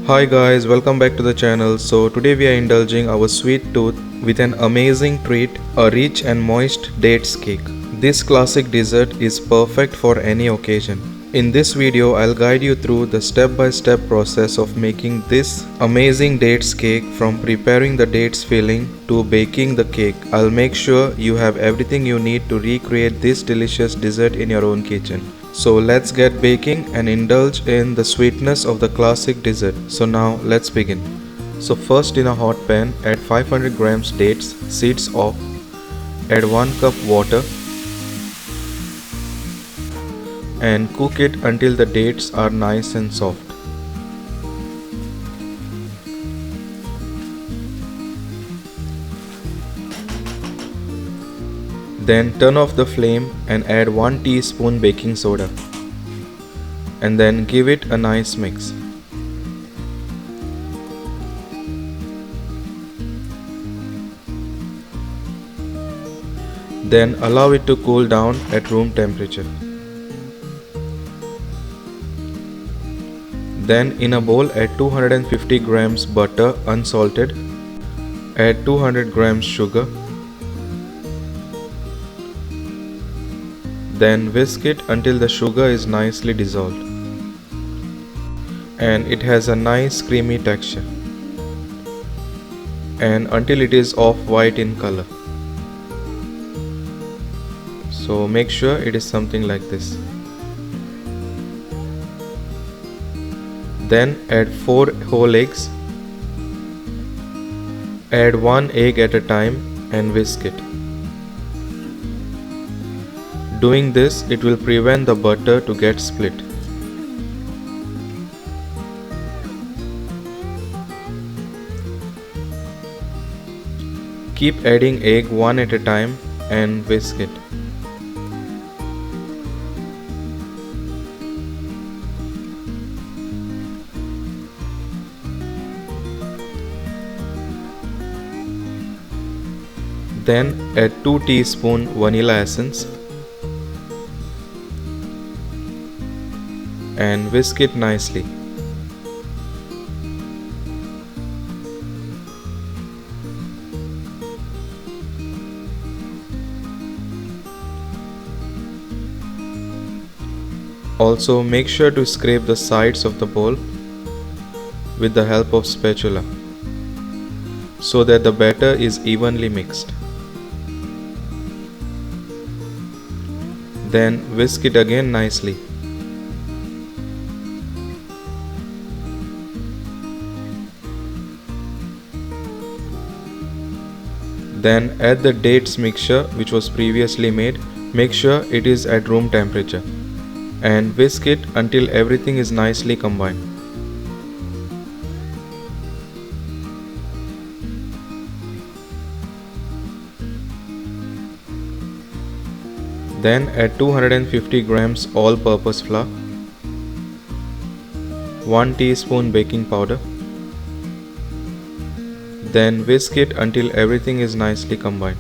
Hi guys, welcome back to the channel. So today we are indulging our sweet tooth with an amazing treat, a rich and moist dates cake. This classic dessert is perfect for any occasion. In this video, I'll guide you through the step-by-step process of making this amazing dates cake, from preparing the dates filling to baking the cake. I'll make sure you have everything you need to recreate this delicious dessert in your own kitchen. So let's get baking and indulge in the sweetness of the classic dessert. So now let's begin. So first, in a hot pan, add 500 grams dates, seeds off. Add 1 cup water and cook it until the dates are nice and soft. Then turn off the flame and add 1 teaspoon baking soda and then give it a nice mix. Then allow it to cool down at room temperature. Then in a bowl add 250 grams butter unsalted, add 200 grams sugar, then whisk it until the sugar is nicely dissolved and it has a nice creamy texture, and until it is off-white in color. So make sure it is something like this. Then add 4 whole eggs. Add 1 egg at a time and whisk it. Doing this, it will prevent the butter to get split. Keep adding egg one at a time and whisk it. Then add 2 teaspoons vanilla essence and whisk it nicely. Also make sure to scrape the sides of the bowl with the help of spatula so that the batter is evenly mixed. Then whisk it again nicely. Then add the dates mixture which was previously made. Make sure it is at room temperature and whisk it until everything is nicely combined. Then add 250 grams all-purpose flour, 1 teaspoon baking powder. Then whisk it until everything is nicely combined.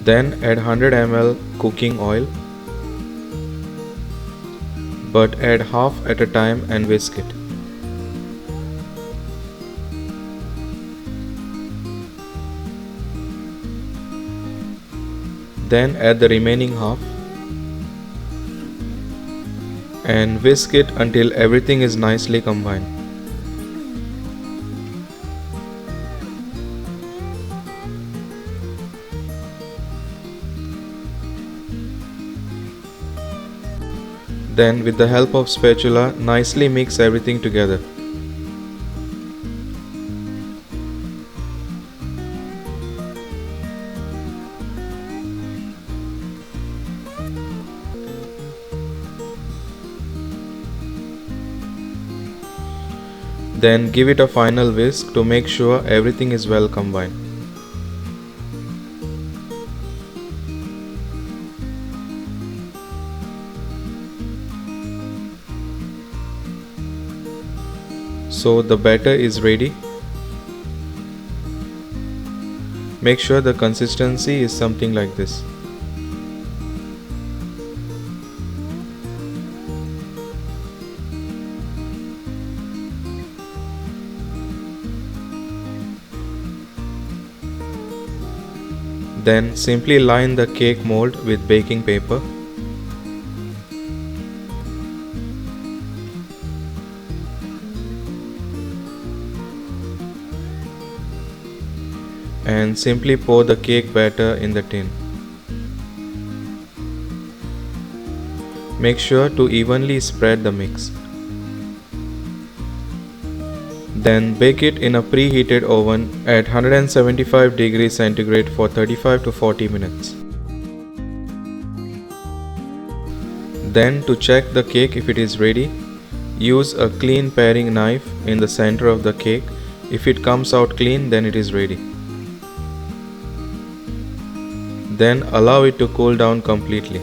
Then add 100 ml cooking oil, but add half at a time and whisk it. Then add the remaining half and whisk it until everything is nicely combined. Then with the help of spatula, nicely mix everything together. Then give it a final whisk to make sure everything is well combined. So the batter is ready. Make sure the consistency is something like this. Then simply line the cake mold with baking paper. And simply pour the cake batter in the tin. Make sure to evenly spread the mix. Then bake it in a preheated oven at 175 degrees centigrade for 35 to 40 minutes. Then to check the cake if it is ready, use a clean paring knife in the center of the cake. If it comes out clean, then it is ready. Then allow it to cool down completely.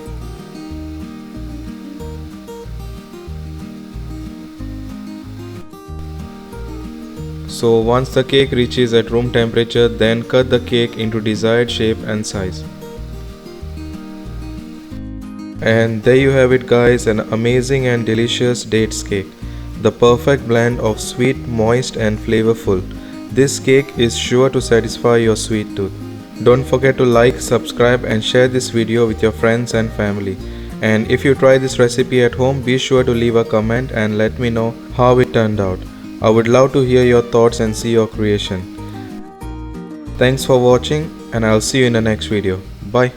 So once the cake reaches at room temperature, then cut the cake into desired shape and size. And there you have it guys, an amazing and delicious dates cake. The perfect blend of sweet, moist and flavorful. This cake is sure to satisfy your sweet tooth. Don't forget to like, subscribe and share this video with your friends and family. And if you try this recipe at home, be sure to leave a comment and let me know how it turned out. I would love to hear your thoughts and see your creation. Thanks for watching and I'll see you in the next video. Bye.